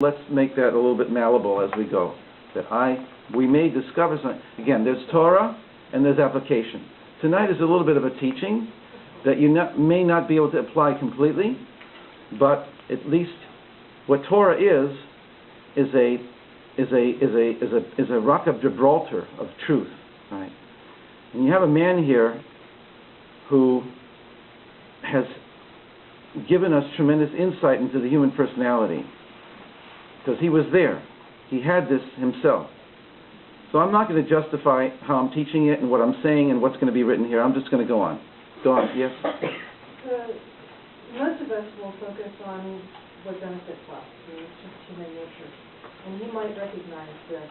let's make that a little bit malleable as we go. We may discover something. Again, there's Torah and there's application. Tonight is a little bit of a teaching that you may not be able to apply completely, but at least what Torah is a rock of Gibraltar of truth, right? And you have a man here who has given us tremendous insight into the human personality, because he was there. He had this himself. So I'm not going to justify how I'm teaching it and what I'm saying and what's going to be written here. I'm just going to go on. Go on, yes? Most of us will focus on what benefits us. It's just human nature. And you might recognize this.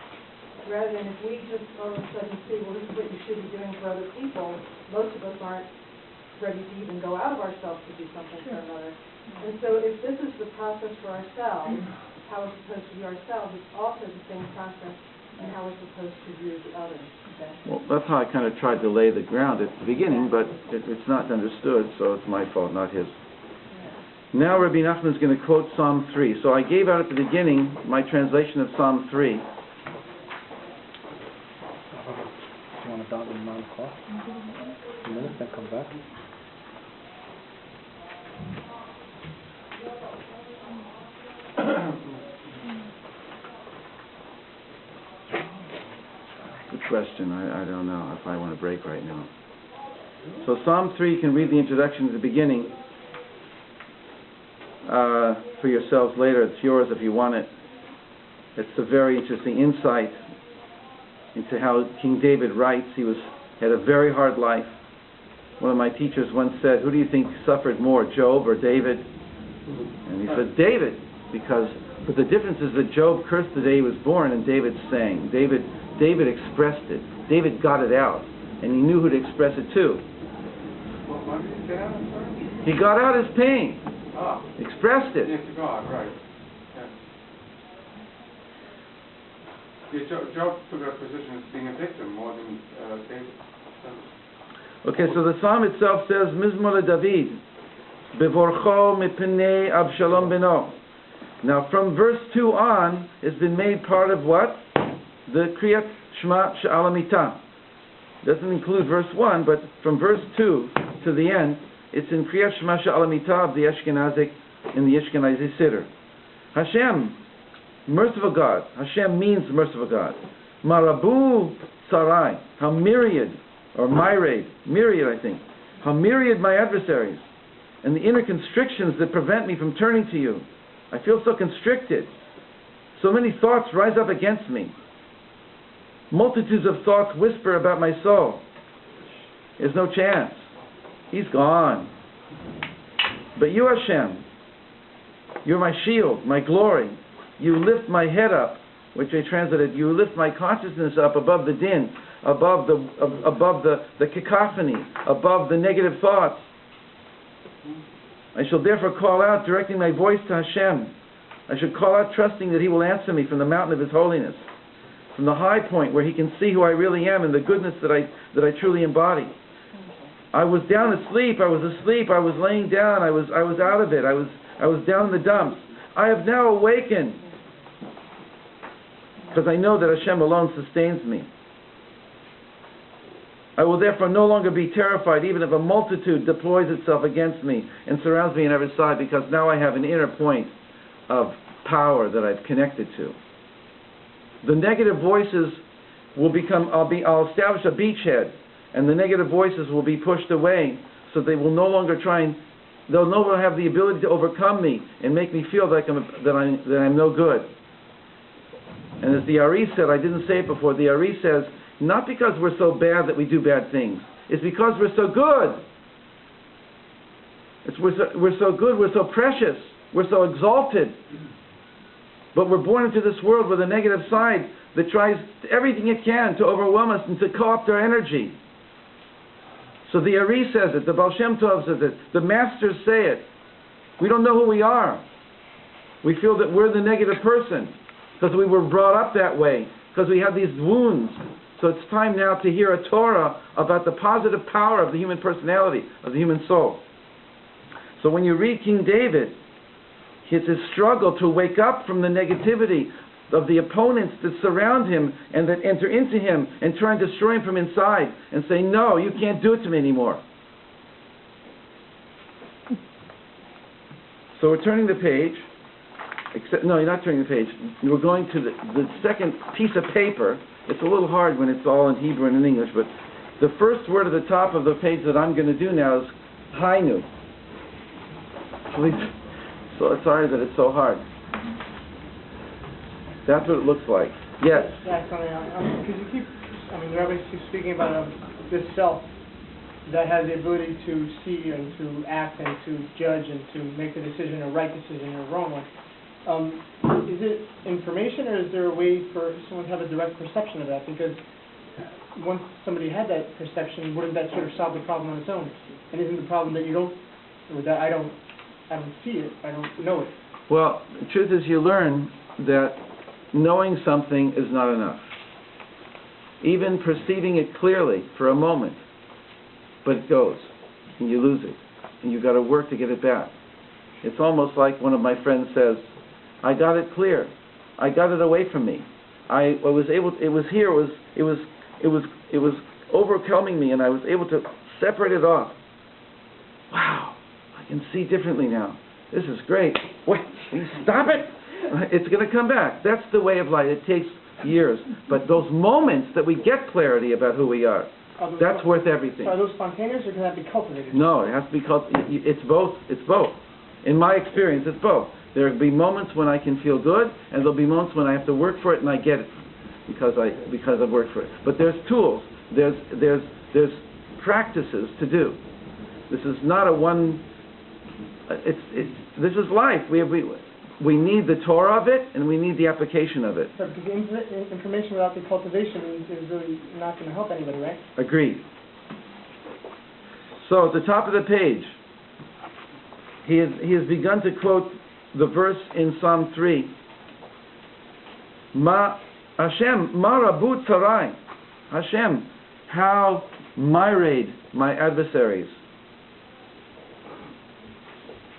Rather than if we just all of a sudden see, well, this is what you should be doing for other people, most of us aren't ready to even go out of ourselves to do something for another. And so if this is the process for ourselves, how we're supposed to view ourselves, it's also the same process in how we're supposed to view the others. Okay? Well, that's how I kind of tried to lay the ground at the beginning, but it's not understood, so it's my fault, not his. Now Rabbi Nachman is going to quote Psalm 3. So I gave out at the beginning my translation of Psalm 3. Do you want to dot in 9 o'clock? 2 minutes, then come back? Good question. I don't know if I want to break right now. So Psalm 3, you can read the introduction at the beginning for yourselves later. It's yours if you want it. It's a very interesting insight into how King David writes. He had a very hard life. One of my teachers once said, who do you think suffered more, Job or David? And he said, David, but the difference is that Job cursed the day he was born and David sang. David expressed it. David got it out, and he knew who to express it to. What did he get out? He got out his pain. Expressed it. Yes, to God, right. Yeah. Job took a position as being a victim more than David. Okay, so the psalm itself says, Mizmor David, Bevorcho mipnei Avshalom beno. Now, from verse 2 on, it's been made part of what? The Kriyat Shema She'al Hamitah. Doesn't include verse 1, but from verse 2 to the end, it's in Kriyat Shema She'al Hamitah of the Ashkenazic, in the Ashkenazi Siddur. Hashem, merciful God. Hashem means merciful God. Marabu Sarai, how myriad, or myriad, I think. How myriad my adversaries, and the inner constrictions that prevent me from turning to you. I feel so constricted. So many thoughts rise up against me. Multitudes of thoughts whisper about my soul. There's no chance. He's gone. But you, Hashem, you're my shield, my glory. You lift my head up, which I translated, you lift my consciousness up above the din, above the cacophony, above the negative thoughts. I shall therefore call out, directing my voice to Hashem. I should call out, trusting that He will answer me from the mountain of His holiness, from the high point where He can see who I really am and the goodness that I truly embody. I was down asleep. I was asleep. I was laying down. I was out of it. I was down in the dumps. I have now awakened, because I know that Hashem alone sustains me. I will therefore no longer be terrified, even if a multitude deploys itself against me and surrounds me on every side, because now I have an inner point of power that I've connected to. The negative voices will become, I'll establish a beachhead, and the negative voices will be pushed away, so they will no longer they'll no longer have the ability to overcome me and make me feel that I'm no good. And as the Ari said, I didn't say it before, the Ari says, not because we're so bad that we do bad things. It's because we're so good. We're so good, we're so precious, we're so exalted. But we're born into this world with a negative side that tries everything it can to overwhelm us and to co-opt our energy. So the Ari says it, the Baal Shem Tov says it, the masters say it. We don't know who we are. We feel that we're the negative person because we were brought up that way, because we have these wounds. So it's time now to hear a Torah about the positive power of the human personality, of the human soul. So when you read King David, It's his struggle to wake up from the negativity of the opponents that surround him and that enter into him and try and destroy him from inside and say, no, you can't do it to me anymore. So we're turning the page. No, you're not turning the page. We're going to the second piece of paper. It's a little hard when it's all in Hebrew and in English, but the first word at the top of the page that I'm going to do now is Hainu. Please. So sorry that it's so hard. That's what it looks like. Yes. That's coming out. Because you keep, the Rabbi keeps speaking about this self that has the ability to see and to act and to judge and to make the decision, a right decision or a wrong one. Is it information, or is there a way for someone to have a direct perception of that? Because once somebody had that perception, wouldn't that sort of solve the problem on its own? And isn't the problem that you don't, or that I don't see it, I don't know it? Well, the truth is you learn that knowing something is not enough. Even perceiving it clearly for a moment, but it goes, and you lose it, and you've got to work to get it back. It's almost like one of my friends says, I got it clear. I got it away from me. I was able to, it was here, it was overwhelming me, and I was able to separate it off. Wow, I can see differently now. This is great. Wait, stop it! It's going to come back. That's the way of life. It takes years. But those moments that we get clarity about who we are, that's worth everything. So are those spontaneous, or can that be cultivated? No, it has to be cultivated. It's both. It's both. In my experience, it's both. There will be moments when I can feel good, and there'll be moments when I have to work for it, and I get it because I've worked for it. But there's tools. There's practices to do. This is not a one. This is life. We need the Torah of it, and we need the application of it. So, because the information without the cultivation is really not going to help anybody, right? Agreed. So at the top of the page, he has begun to quote the verse in Psalm 3. Hashem, ma rabu tzarai. Hashem, how myriad my adversaries,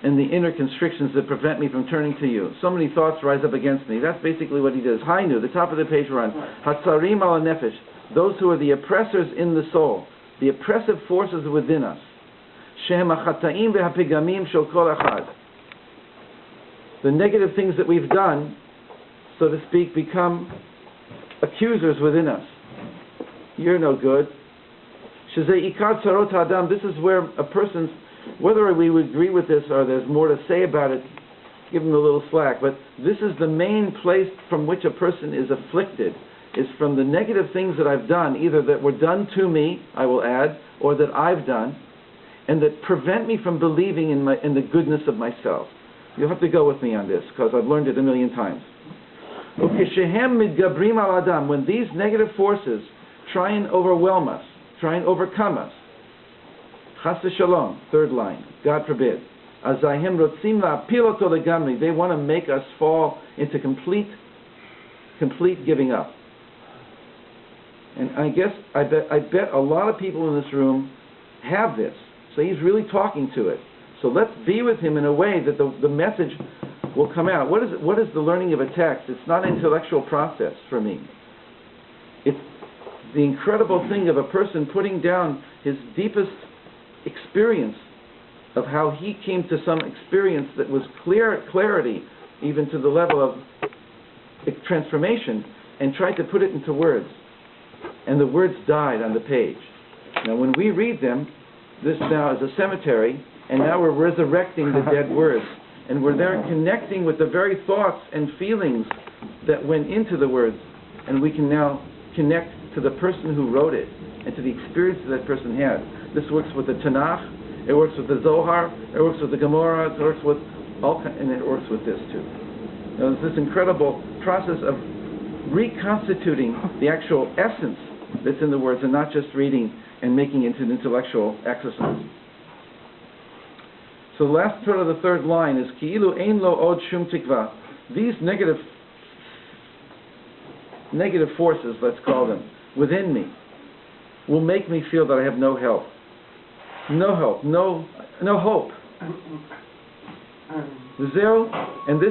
and the inner constrictions that prevent me from turning to you. So many thoughts rise up against me. That's basically what he does. Hainu, the top of the page we're on. Hatzarim ala nefesh, those who are the oppressors in the soul, the oppressive forces within us. Shehem hachataim vehapigamim shel kol echad. The negative things that we've done, so to speak, become accusers within us. You're no good. Shezei ikar tzarot ha'adam, this is where a person's, whether we would agree with this or there's more to say about it, give them a little slack, but this is the main place from which a person is afflicted, is from the negative things that I've done, either that were done to me, I will add, or that I've done, and that prevent me from believing in the goodness of myself. You'll have to go with me on this, because I've learned it a million times. Ukeshehem midgabrim al adam, when these negative forces try and overwhelm us, try and overcome us, Chas v'shalom, third line, God forbid. Azayim rotzim la'apil oto legamri. They want to make us fall into complete giving up. And I bet a lot of people in this room have this. So he's really talking to it. So let's be with him in a way that the message will come out. What is the learning of a text? It's not an intellectual process for me. It's the incredible thing of a person putting down his deepest experience of how he came to some experience that was clarity, even to the level of transformation, and tried to put it into words. And the words died on the page. Now when we read them, this now is a cemetery, and now we're resurrecting the dead words. And we're there connecting with the very thoughts and feelings that went into the words. And we can now connect to the person who wrote it and to the experience that person had. This works with the Tanakh, it works with the Zohar, it works with the Gemara, it works with all, and it works with this too. Now there's this incredible process of reconstituting the actual essence that's in the words and not just reading and making it into an intellectual exercise. So the last part of the third line is Ki'ilu ein lo od shum tikva. These negative forces, let's call them, within me, will make me feel that I have no help. No hope. V'zeu, and this